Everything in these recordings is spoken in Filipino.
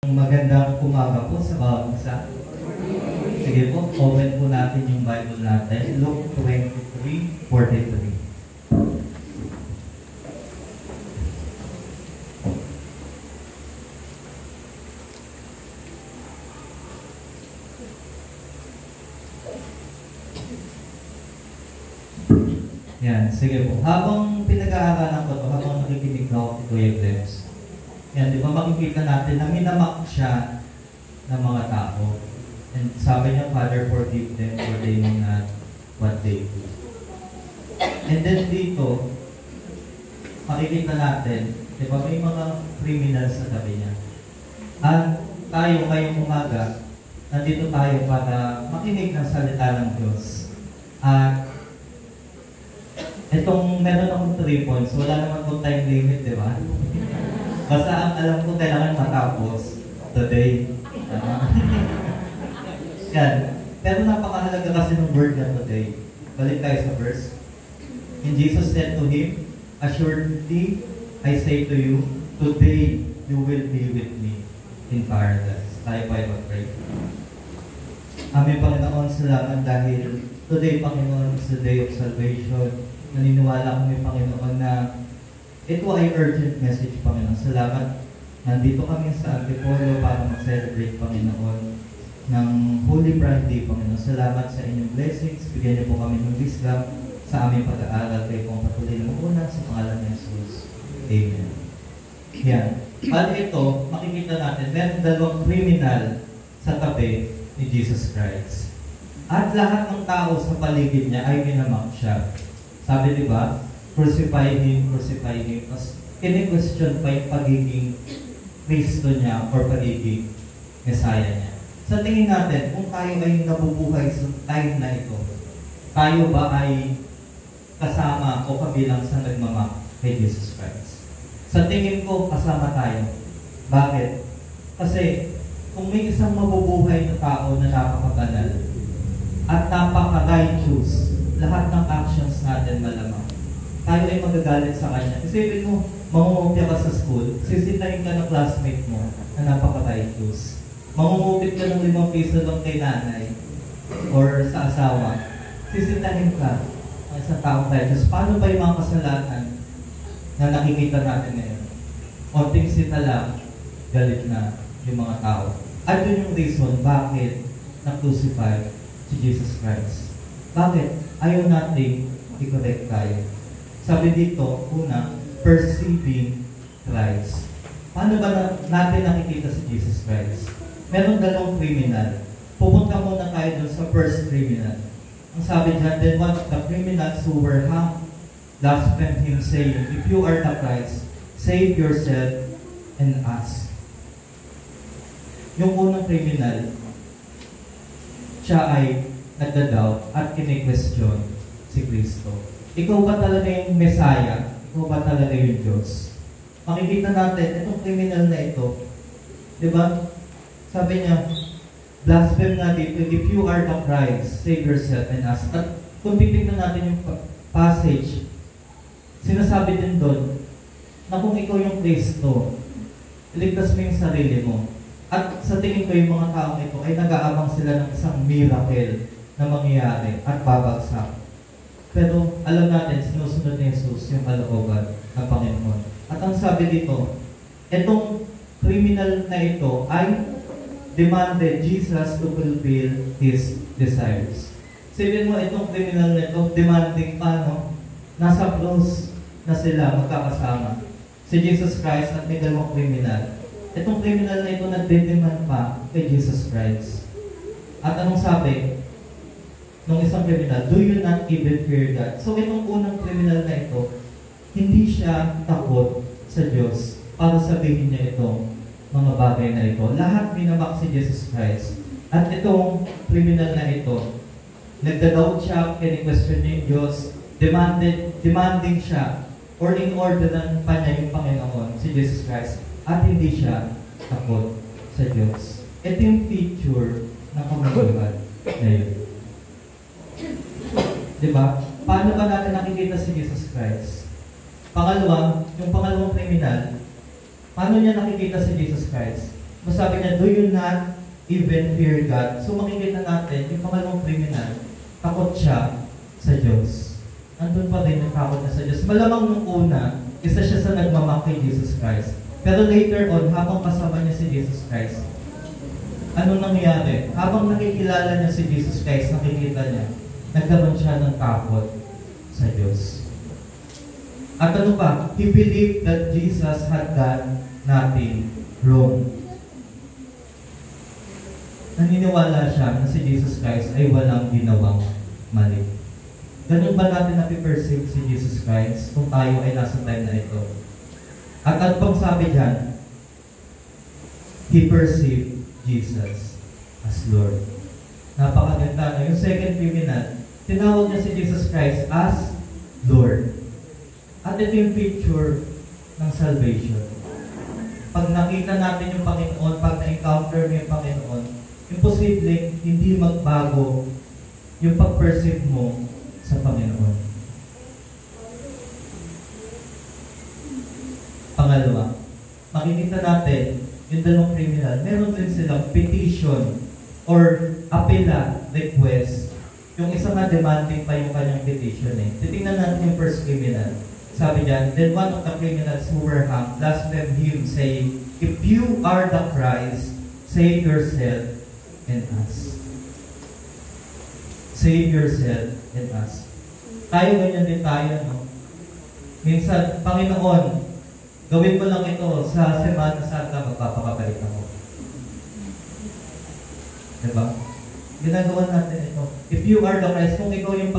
Magandang umaga po sa bawat isa. Sige po, open po natin yung Bible natin. Luke 23:43. Yan, sige po. Habang pinag-aaralan ko ito, habang nakikinig ako kay Kuya Glems, yan, di ba makikita natin na minamak siya ng mga tao. And sabi niya, Father, forgive them for they know not what they do. And then dito, makikita natin, di ba may mga criminals sa tabi niya. At tayo ngayong umaga, nandito tayo para makinig ng salita ng Diyos. At itong meron akong 3 points, wala naman po time limit, di ba? Basta ang alam ko kailangan matapos today. Yan. Pero napakahalaga kasi ng word na today. Balik tayo sa verse. And Jesus said to him, assuredly, I say to you, today you will be with me in paradise. Tayo pa i-pray. Aming Panginoon, salamat dahil today, Panginoon, is the day of salvation. Naniniwala kami, Panginoon, na ito ay urgent message, Panginoon. Salamat. Nandito kami sa Antipolo para mag-celebrate, Panginoon, ng Holy Friday, Panginoon. Salamat sa inyong blessings. Bigyan niyo po kami ng wisdom sa aming pag-aaral. Kayo pong patuloy na muna sa pangalan ni Jesus. Amen. Yan. At ito, makikita natin, meron dalawang criminal sa tabi ni Jesus Christ. At lahat ng tao sa paligid niya ay minamak siya. Sabi, di ba? Crucify him. Tapos, ini-question pa yung pagiging Kristo niya or pagiging Messiah niya. Sa tingin natin, kung tayo ay nabubuhay sa time na ito, tayo ba ay kasama o kabilang sa nagmamak kay Jesus Christ? Sa tingin ko, kasama tayo. Bakit? Kasi, kung may isang mabubuhay na tao na napakabanal at napaka-righteous, lahat ng actions natin malamang, tayo ay magagalit sa kanya. Isipin mo, mangungupya ka sa school, sisitahin ka ng classmate mo na napaka-righteous. Mangungupit ka ng 5 piso lang kay nanay or sa asawa, sisitahin ka sa taong righteous. Paano ba yung mga kasalanan na nakikita natin ngayon? Onting sita lang, galit na yung mga tao. At yun yung reason bakit na-crucify si Jesus Christ. Bakit? Ayaw natin i-correct tayo. Sabi dito, una, perceiving Christ. Paano ba natin nakikita si Jesus Christ? Meron dalawang criminal. Pupunta muna tayo dun sa first criminal. Ang sabi dyan, then one of the criminals who were hung blasphemed him, saying, if you are the Christ, save yourself and us. Yung unang criminal, siya ay nagda-doubt at kine-question si Kristo. Ikaw ba talaga yung Messiah? Ikaw ba talaga yung Diyos? Makikita natin, itong criminal na ito, di ba? Sabi niya, blaspheme nga dito, if you are the Christ, save yourself and us. At kung titignan natin yung passage, sinasabi din doon, na kung ikaw yung Kristo, iligtas mo yung sarili mo. At sa tingin ko yung mga taong ito ay nag-aabang sila ng isang miracle na mangyayari at babagsak. Pero alam natin, sinusunod ni Jesus yung kalooban ng Panginoon. At ang sabi dito, itong criminal na ito ay demanded Jesus to fulfill His desires. Sabihin mo, itong criminal na ito, demanding pa, no? Nasa cross na sila magkakasama. Si Jesus Christ at may dalawang criminal. Itong criminal na ito nagde-demand pa kay Jesus Christ. At anong sabi nung isang criminal, do you not even fear God? So itong unang criminal na ito, hindi siya takot sa Diyos para sabihin niya itong mga bagay na ito. Lahat minamak si Jesus Christ. At itong criminal na ito, nagda-doubt siya, kini-question niya yung Diyos, demanding siya, or in-orderan pa niya yung Panginoon, si Jesus Christ, at hindi siya takot sa Diyos. Ito yung feature ng kamuluhan na yun. Diba? Paano ba natin nakikita si Jesus Christ? Pangalawa, yung pangalawang kriminal, paano niya nakikita si Jesus Christ? Masabi niya, do you not even fear God? So makikita natin, yung pangalawang kriminal, takot siya sa Diyos. Andun pa rin yung takot niya sa Diyos. Malamang nung una, isa siya sa nagmamak kay Jesus Christ. Pero later on, habang kasama niya si Jesus Christ, anong nangyari? Habang nakikilala niya si Jesus Christ, nakikita niya, nagkaroon siya ng takot sa Diyos. At ano pa? He believed that Jesus had done nothing wrong. Naniniwala siya na si Jesus Christ ay walang ginawang mali. Ganun ba natin napiperceive si Jesus Christ kung tayo ay nasa time na ito? At ano pang sabi dyan? He perceived Jesus as Lord. Napakaganda. Yung second criminal, tinawag niya si Jesus Christ as Lord. At ito yung picture ng salvation. Pag nakita natin yung Panginoon, pag na-encounter mo yung Panginoon, imposibleng hindi magbago yung pag-perceive mo sa Panginoon. Pangalawa, makikita natin yung dalawang criminal, meron din silang petition or apela, request. Yung isa nga demanding pa yung kanyang petition eh. Titingnan natin yung first criminal. Sabi niya, then one of the criminals who were hanged blasphemed him, saying, if you are the Christ, save yourself and us. Save yourself and us. Tayo ganyan din tayo, no? Minsan, Panginoon, gawin mo lang ito sa Semana Santa, magpapakapalit ako. Diba? Ginagawa natin ito. If you are the Christ, kung ikaw yung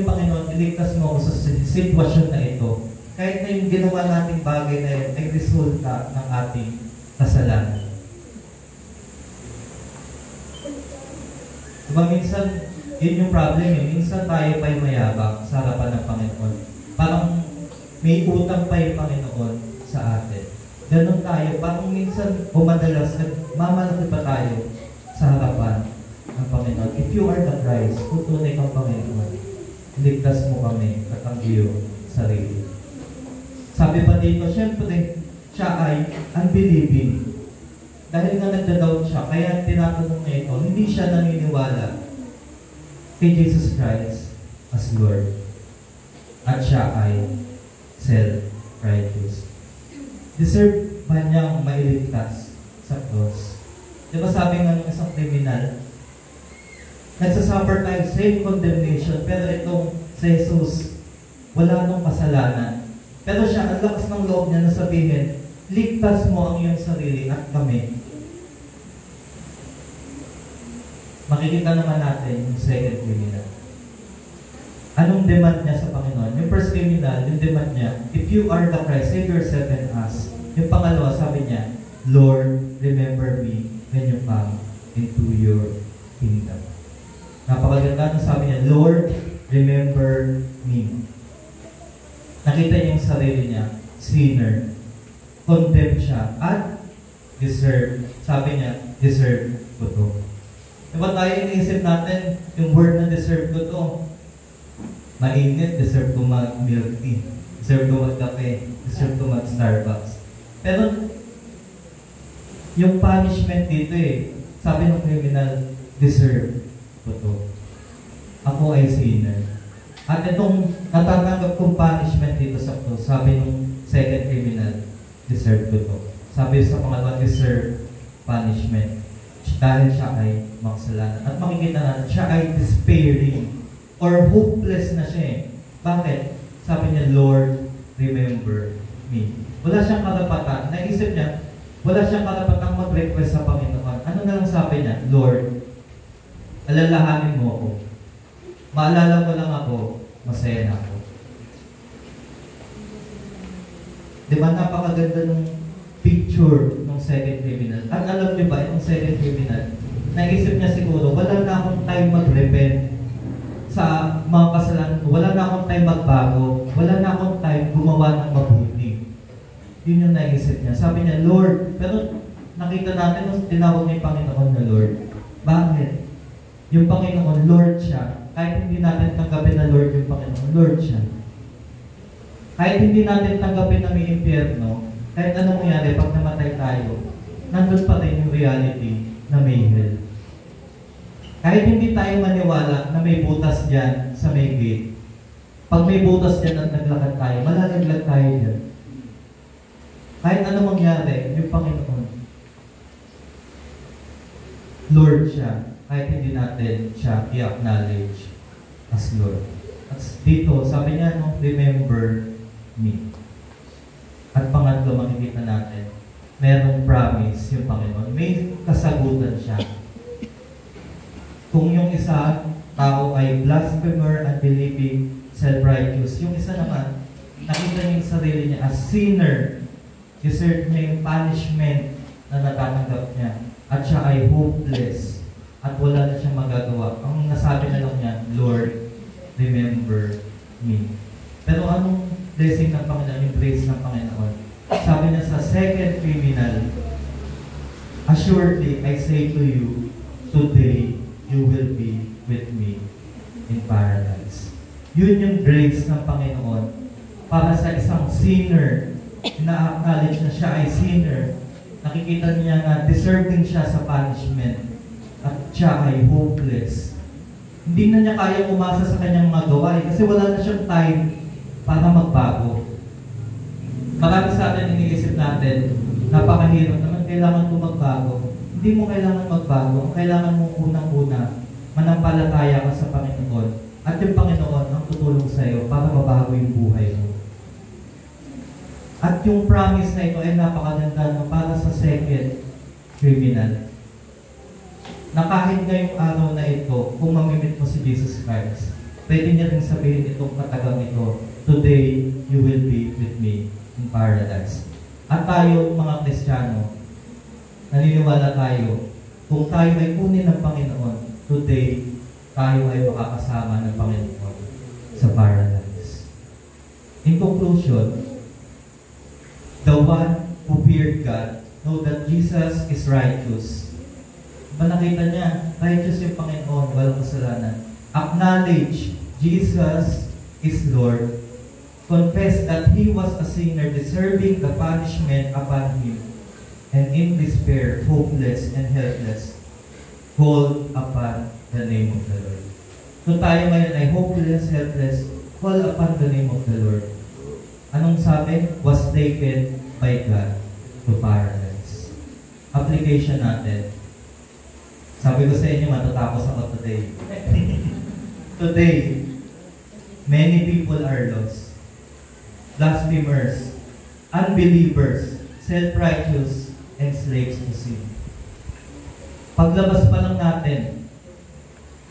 Panginoon, iligtas mo ako sa sitwasyon na ito. Kahit na yung ginawa nating bagay na yun ay resulta ng ating kasalanan. Diba minsan, yun yung problem eh. Minsan tayo pa'y mayabang sa harapan ng Panginoon. Parang may utang pa yung Panginoon sa atin. Ganon tayo. Parang minsan o madalas, mamalaki pa tayo sa harapan ng Panginoon. If you are the Christ, kung tunay kang Panginoon, iligtas mo kami at ang iyong sarili. Sabi pa dito, syempre, siya ay unbelieving. Dahil nga nagda-doubt siya, kaya tinatanong niya ito, hindi siya naniniwala kay Jesus Christ as Lord. At siya ay self-righteous. Deserve ba niyang mailigtas sa cross? Diba sabi nga ng isang criminal, nagsasuffer tayo same condemnation, pero itong si Jesus, wala nung kasalanan. Pero siya, ang lakas ng loob niya na sabihin, ligtas mo ang iyong sarili at kami. Makikita naman natin yung second criminal. Anong demand niya sa Panginoon? Yung first criminal, yung demand niya, if you are the Christ, save yourself and us. Yung pangalawa, sabi niya, Lord, remember me when you come into your kingdom. Napakaganda ng sabi niya, Lord, remember me. Nakita niya yung sarili niya, sinner. Condemned siya at deserve. Sabi niya, deserve ko to. Diba tayo iniisip natin yung word na deserve ko to? Mainit, deserve ko mag-milk tea. Deserve ko mag-kape. Deserve ko mag-Starbucks. Pero yung punishment dito eh, sabi ng criminal, deserve ko to. Ako ay sinner. At itong natatanggap kong punishment dito sa cross, sabi ng second criminal, deserve ko to. Sabi sa pangalawa, deserve punishment. Dahil siya ay makasalanan. At makikita natin, siya ay despairing or hopeless na siya eh. Bakit? Sabi niya, Lord, remember me. Wala siyang karapatan. Naisip niya, wala siyang karapatang mag-request sa Panginoon. Ano na lang sabi niya? Lord, alalahanin mo ako. Maalala mo lang ako, masaya na ako. Diba napakaganda ng picture ng second criminal? At alam niyo ba, itong second criminal, naisip niya siguro, wala na akong time mag-repent sa mga kasalanan ko. Wala na akong time magbago. Wala na akong time gumawa ng mabuti. Yun yung naisip niya. Sabi niya, Lord, pero nakita natin nung tinawag niya yung Panginoon na Lord. Bakit? Yung Panginoon, Lord siya. Kahit hindi natin tanggapin na Lord yung Panginoon, Lord siya. Kahit hindi natin tanggapin na may impyerno, kahit anong mangyari pag namatay tayo, nandun pa rin yung reality na may hell. Kahit hindi tayo maniwala na may butas dyan sa may gate, pag may butas dyan at naglakad tayo, malalaglag tayo dyan. Kahit ano mangyari, yung Panginoon, Lord siya, kahit hindi natin siya i-acknowledge as Lord. At dito, sabi niya, no, remember me. At pangatlo, makikita natin, merong promise yung Panginoon. May kasagutan siya. Kung yung isa tao ay blasphemer, unbelieving, self-righteous, yung isa naman, nakita niya yung sarili niya as sinner, deserve niya yung punishment na natatanggap niya. At siya ay hopeless. At wala na siyang magagawa. Ang nasabi na lang niya, Lord, remember me. Pero anong blessing ng Panginoon, yung grace ng Panginoon? Sabi niya sa second criminal, assuredly, I say to you, today, you will be with me in paradise. Yun yung grace ng Panginoon para sa isang sinner, na-acknowledge na siya ay sinner, nakikita niya na deserving siya sa punishment at siya ay hopeless. Hindi na niya kaya umasa sa kanyang mga gawain kasi wala na siyang time para magbago. Marami sa atin iniisip natin, napakahirap naman, kailangan ko magbago. Hindi mo kailangan magbago. Ang kailangan mo unang-una, manampalataya ka sa Panginoon. At yung Panginoon ang tutulong sa iyo para mabago yung buhay mo. At yung promise na ito ay napakaganda no, para sa second criminal. Na kahit ngayong araw na ito, kung mamimit mo si Jesus Christ, pwede niya rin sabihin itong katagang ito, today you will be with me in paradise. At tayo, mga Kristiyano, naniniwala tayo, kung tayo ay kunin ng Panginoon, today, tayo ay makakasama ng Panginoon sa paradise. In conclusion, the one who feared God know that Jesus is righteous. Ba nakita niya, righteous yung Panginoon, walang kasalanan. Acknowledge Jesus is Lord. Confess that He was a sinner deserving the punishment upon Him. And in despair, hopeless and helpless, call upon the name of the Lord. Kung tayo ngayon ay hopeless, helpless, call upon the name of the Lord. Anong sabi? Was taken by God to paradise. Application natin. Sabi ko sa inyo, matatapos ako today. Today, many people are lost. Blasphemers, unbelievers, self-righteous, and slaves to sin. Paglabas pa lang natin,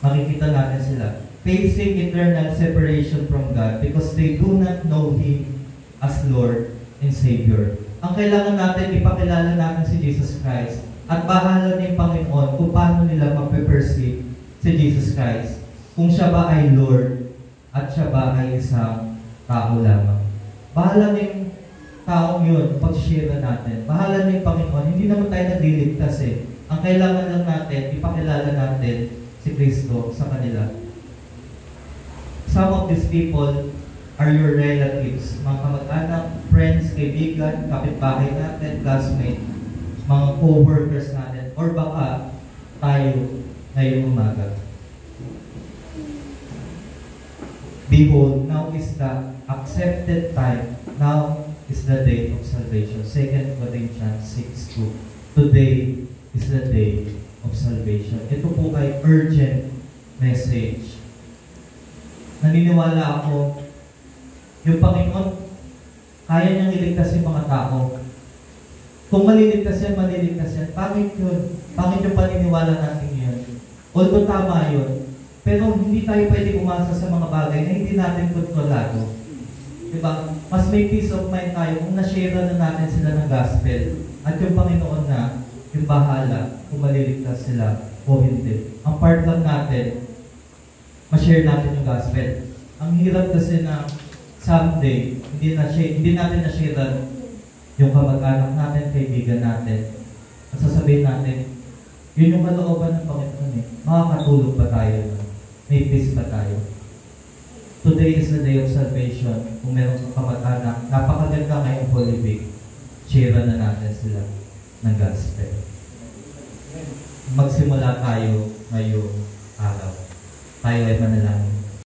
makikita natin sila facing eternal separation from God because they do not know Him as Lord and Savior. Ang kailangan natin, ipakilala natin si Jesus Christ at bahala ng Panginoon kung paano nila mape-perceive si Jesus Christ. Kung siya ba ay Lord at siya ba ay isang tao lamang. Bahala ng taong yun, pag-share natin. Bahala ng Panginoon. Hindi naman tayo nagliligtas eh. Ang kailangan lang natin, ipakilala natin si Kristo sa kanila. Some of these people are your relatives, mga kamag-anak, friends, kaibigan, kapitbahay natin, classmate, mga co-workers natin, or baka tayo ngayong umaga. Behold, now is the accepted time. Now is the day of salvation. 2 Corinthians 6:2. Today is the day of salvation. Ito po ay urgent message. Naniniwala ako, yung Panginoon, kaya niyang iligtas yung mga tao. Kung maliligtas yan, maliligtas yan. Pangit yun. Pangit yung paniniwala natin yun. Although tama yun, pero hindi tayo pwede umasa sa mga bagay na hindi natin kontrolado. Diba? Mas may peace of mind tayo kung na-share na natin sila ng gospel. At yung Panginoon na, yung bahala kung maliligtas sila o hindi. Ang part lang natin, ma-share natin yung gospel. Ang hirap kasi na someday, hindi natin na-share yung kamag-anak natin, kaibigan natin. At sasabihin natin, yun yung kalooban ng Panginoon eh. Makakatulog ba tayo? May peace ba tayo? Today is the day of salvation. Kung meron kang kamag-anak, napakaganda ngayong Holy Week. Share na natin sila. ng gospel. Magsimula tayo ngayong araw. Tayo ay manalangin.